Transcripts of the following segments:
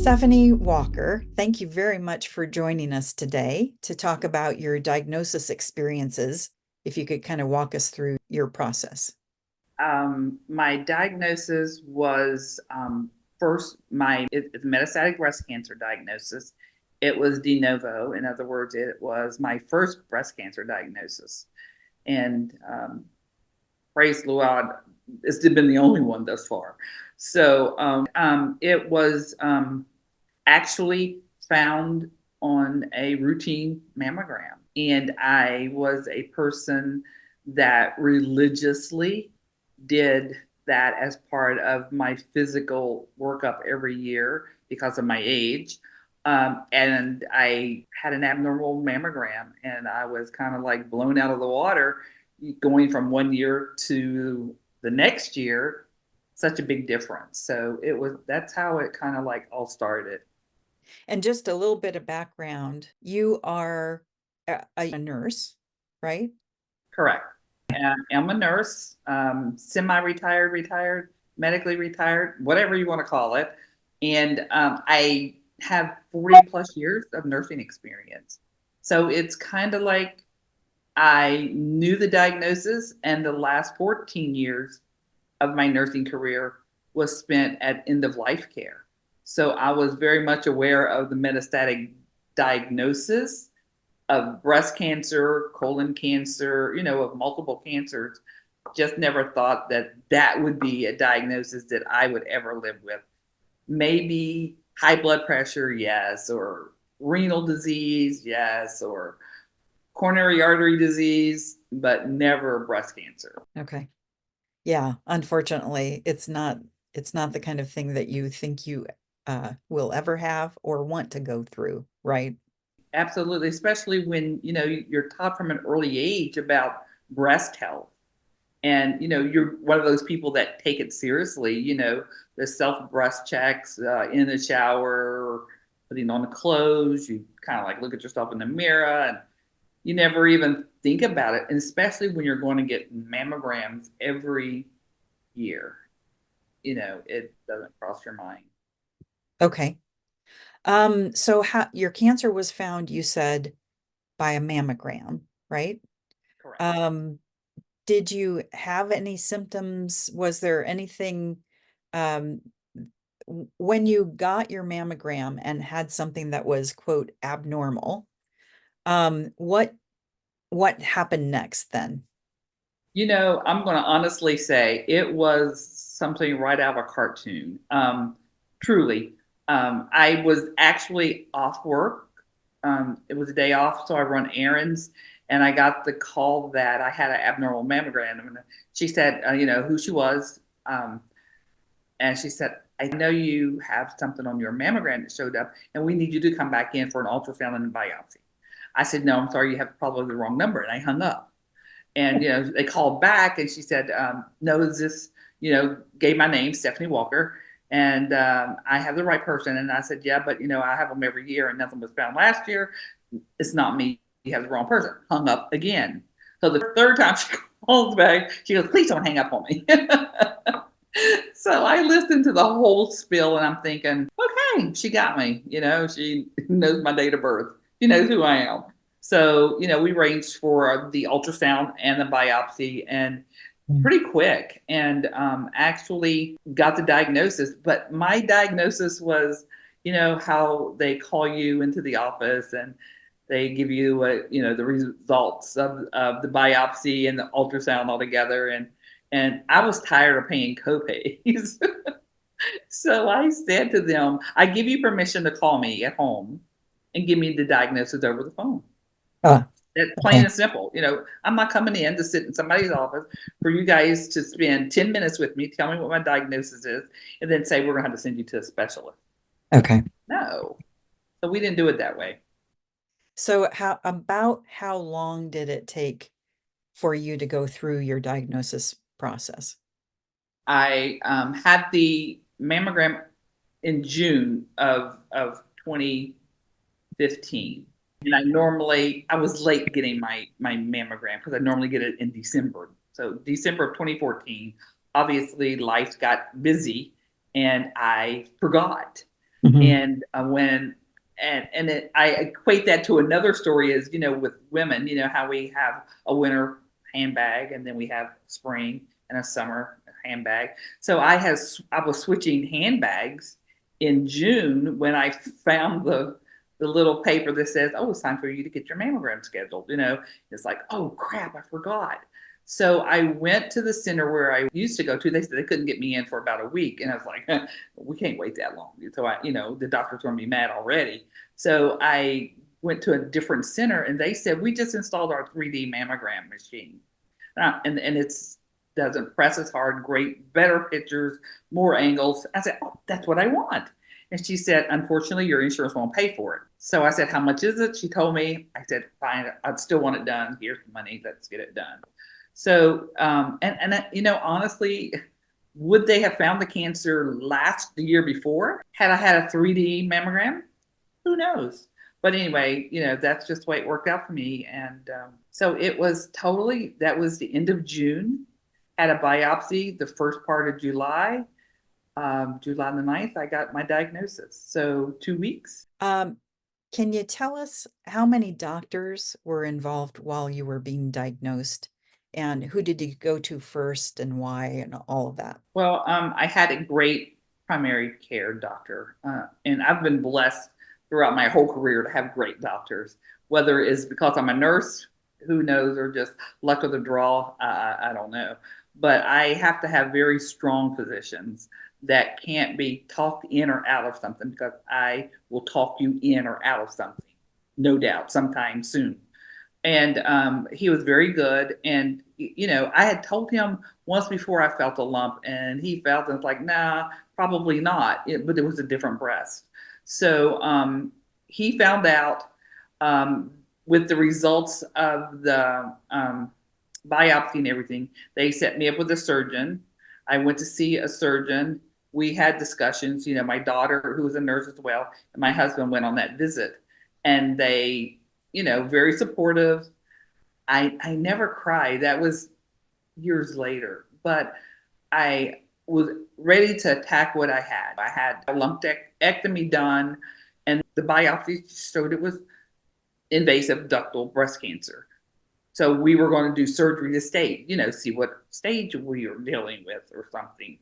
Stephanie Walker, thank you very much for joining us today to talk about your diagnosis experiences. If you could kind of walk us through your process. My diagnosis was first it's metastatic breast cancer diagnosis. It was de novo. In other words, it was my first breast cancer diagnosis. And praise the Lord, it's been the only one thus far. So it was actually found on a routine mammogram. And I was a person that religiously did that as part of my physical workup every year because of my age. And I had an abnormal mammogram, and I was kind of like blown out of the water going from one year to the next year. Such a big difference. So that's how it kind of like all started. And just a little bit of background, you are a nurse, right? Correct. I'm a nurse, semi-retired, retired, medically retired, whatever you want to call it. And I have 40 plus years of nursing experience. So it's kind of like I knew the diagnosis, and the last 14 years of my nursing career was spent at end of life care. So I was very much aware of the metastatic diagnosis of breast cancer, colon cancer, of multiple cancers. Just never thought that that would be a diagnosis that I would ever live with. Maybe high blood pressure, yes, or renal disease, yes, or coronary artery disease, but never breast cancer. Okay. Yeah, unfortunately, it's not the kind of thing that you think you will ever have or want to go through, right? Absolutely, especially when you're taught from an early age about breast health. And you're one of those people that take it seriously. The self breast checks in the shower, putting on the clothes. You kind of like look at yourself in the mirror, and you never even think about it. And especially when you're going to get mammograms every year, it doesn't cross your mind. Okay. So how your cancer was found, you said, by a mammogram, right? Correct. Um, did you have any symptoms? Was there anything um when you got your mammogram and had something that was quote abnormal, what happened next then? I'm going to honestly say it was something right out of a cartoon. Truly. I was actually off work. It was a day off, so I run errands, and I got the call that I had an abnormal mammogram. And she said, who she was. And she said, I know you have something on your mammogram that showed up, and we need you to come back in for an ultrasound and a biopsy. I said, no, I'm sorry, you have probably the wrong number. And I hung up. And they called back, and she said, "No, is this?" Gave my name, Stephanie Walker, and I have the right person. And I said, "Yeah, but I have them every year, and nothing was found last year. It's not me. You have the wrong person." Hung up again. So the third time she calls back, she goes, "Please don't hang up on me." So I listened to the whole spiel, and I'm thinking, "Okay, she got me. She knows my date of birth. She knows who I am." So, we arranged for the ultrasound and the biopsy, and Mm. pretty quick, and actually got the diagnosis. But my diagnosis was, how they call you into the office, and they give you, the results of the biopsy and the ultrasound all together. And I was tired of paying copays. So I said to them, I give you permission to call me at home and give me the diagnosis over the phone. Ah, It's plain okay. and simple. I'm not coming in to sit in somebody's office for you guys to spend 10 minutes with me, tell me what my diagnosis is, and then say we're going to have to send you to a specialist. Okay. No. So we didn't do it that way. So how long did it take for you to go through your diagnosis process? I had the mammogram in June of 2015. And I was late getting my mammogram because I normally get it in December. So December of 2014, obviously life got busy and I forgot. Mhm. And when and it, I equate that to another story is, with women, how we have a winter handbag and then we have spring and a summer handbag. So I was switching handbags in June when I found the little paper that says, "Oh, it's time for you to get your mammogram scheduled." It's like, "Oh crap, I forgot." So I went to the center where I used to go to. They said they couldn't get me in for about a week, and I was like, "We can't wait that long." So the doctor's going to be mad already. So I went to a different center, and they said, "We just installed our 3D mammogram machine, and it's doesn't press as hard, great, better pictures, more angles." I said, "Oh, that's what I want." And she said, "Unfortunately, your insurance won't pay for it." So I said, "How much is it?" She told me. I said, "Fine, I'd still want it done. Here's the money. Let's get it done." So, and honestly, would they have found the cancer the year before had I had a 3D mammogram? Who knows? But anyway, that's just the way it worked out for me. And so that was the end of June. Had a biopsy the first part of July. July the 9th, I got my diagnosis. So 2 weeks. Um, can you tell us how many doctors were involved while you were being diagnosed? And who did you go to first and why and all of that? Well, I had a great primary care doctor, and I've been blessed throughout my whole career to have great doctors. Whether it's because I'm a nurse, who knows, or just luck of the draw, I don't know. But I have to have very strong physicians that can't be talked in or out of something because I will talk you in or out of something, no doubt, sometime soon. And he was very good. And I had told him once before I felt a lump, and he felt it was like, nah, probably not. But it was a different breast. So he found out with the results of the biopsy and everything. They set me up with a surgeon. I went to see a surgeon. We had discussions. My daughter, who was a nurse as well, and my husband went on that visit, and they very supportive. I never cried. That was years later, but I was ready to attack what I had. I had a lumpectomy done, and the biopsy showed it was invasive ductal breast cancer. So we were going to do surgery to stage, see what stage we were dealing with or something,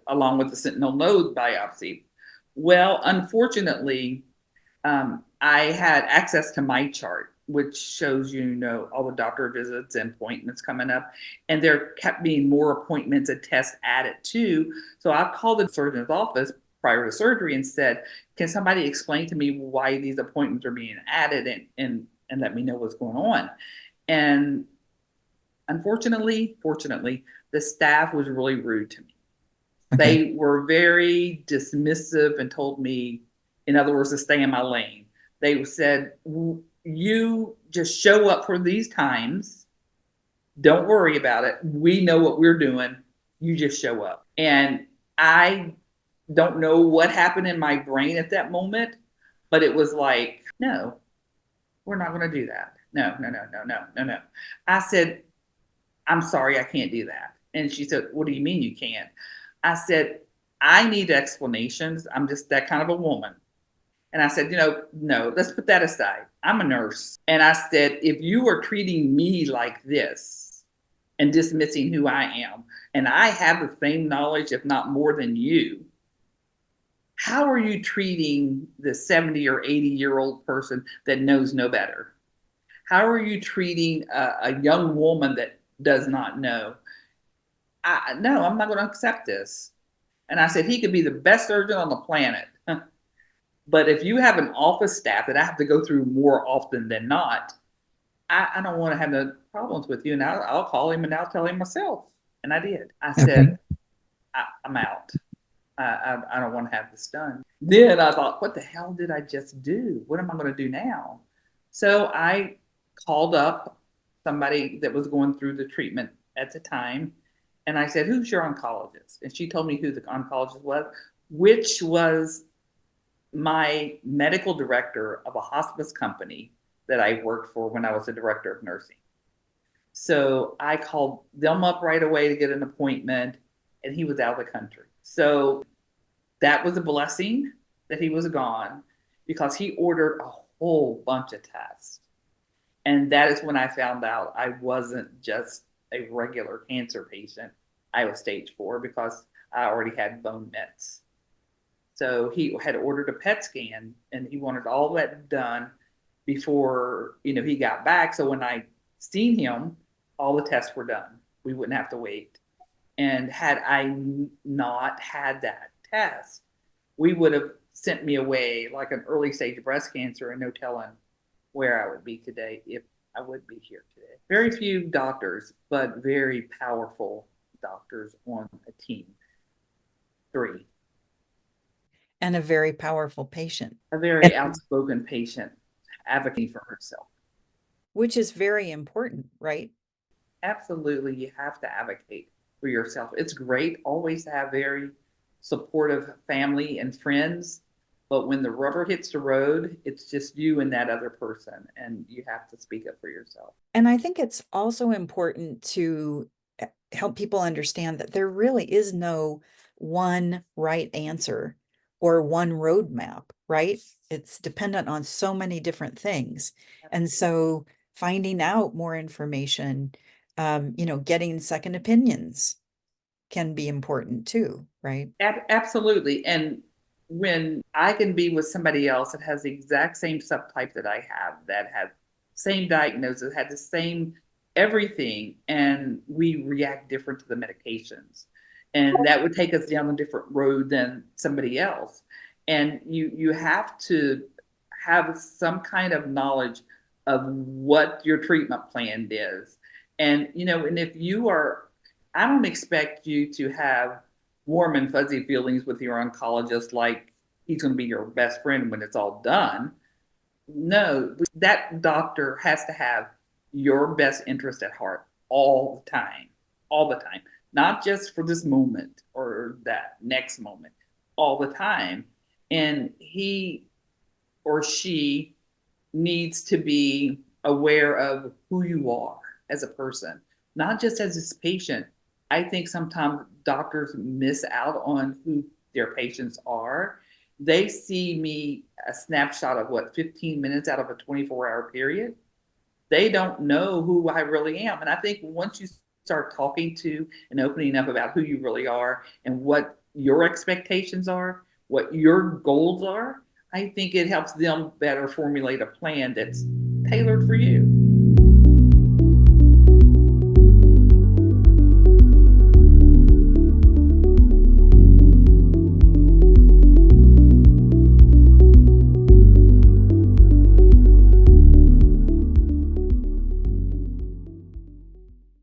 along with the sentinel node biopsy. Well, unfortunately, I had access to my chart, which shows all the doctor visits and appointments coming up, and there kept being more appointments and tests added too. So I called the surgeon's office prior to surgery and said, "Can somebody explain to me why these appointments are being added and let me know what's going on?" And fortunately, the staff was really rude to me. Okay. They were very dismissive and told me, in other words, to stay in my lane. They said, "You just show up for these times. Don't worry about it. We know what we're doing. You just show up." And I don't know what happened in my brain at that moment, but it was like, "No, we're not going to do that. No, no, no, no, no, no, no." I said, "I'm sorry, I can't do that." And she said, "What do you mean you can't?" I said, "I need explanations. I'm just that kind of a woman." And I said, "No, let's put that aside. I'm a nurse." And I said, "If you are treating me like this and dismissing who I am, and I have the same knowledge, if not more than you, how are you treating the 70 or 80-year-old person that knows no better? How are you treating a young woman that does not know? No, I'm not going to accept this." And I said, "He could be the best surgeon on the planet. But if you have an office staff that I have to go through more often than not, I don't want to have no problems with you. And I'll call him and I'll tell him myself." And I did. I Okay. said, I'm out. I don't want to have this done. Then I thought, what the hell did I just do? What am I going to do now? So I called up somebody that was going through the treatment at the time. And I said, "Who's your oncologist?" And she told me who the oncologist was, which was my medical director of a hospice company that I worked for when I was the director of nursing. So I called them up right away to get an appointment, and he was out of the country. So that was a blessing that he was gone because he ordered a whole bunch of tests. And that is when I found out I wasn't just a regular cancer patient. I was stage 4 because I already had bone mets. So he had ordered a PET scan and he wanted all that done before, he got back. So when I seen him, all the tests were done. We wouldn't have to wait. And had I not had that test, we would have sent me away like an early stage breast cancer and no telling where I would be today if I would be here today. Very few doctors, but very powerful doctors on a team. 3. And a very powerful patient, A very outspoken patient advocating for herself. which is very important, right? Absolutely, you have to advocate for yourself. It's great always to have very supportive family and friends, but when the rubber hits the road, it's just you and that other person, and you have to speak up for yourself. And I think it's also important to help people understand that there really is no one right answer or one roadmap, right? It's dependent on so many different things. And so finding out more information, getting second opinions can be important too, right? Absolutely. And when I can be with somebody else that has the exact same subtype that I have, that has same diagnosis, had the same everything, and we react different to the medications. And that would take us down a different road than somebody else. And you have to have some kind of knowledge of what your treatment plan is. And if you are, I don't expect you to have warm and fuzzy feelings with your oncologist like he's going to be your best friend when it's all done. No, that doctor has to have your best interest at heart all the time, not just for this moment or that next moment, all the time. And he or she needs to be aware of who you are as a person, not just as this patient. I think sometimes doctors miss out on who their patients are. They see me a snapshot of 15 minutes out of a 24-hour period. They don't know who I really am. And I think once you start talking to and opening up about who you really are and what your expectations are, what your goals are, I think it helps them better formulate a plan that's tailored for you.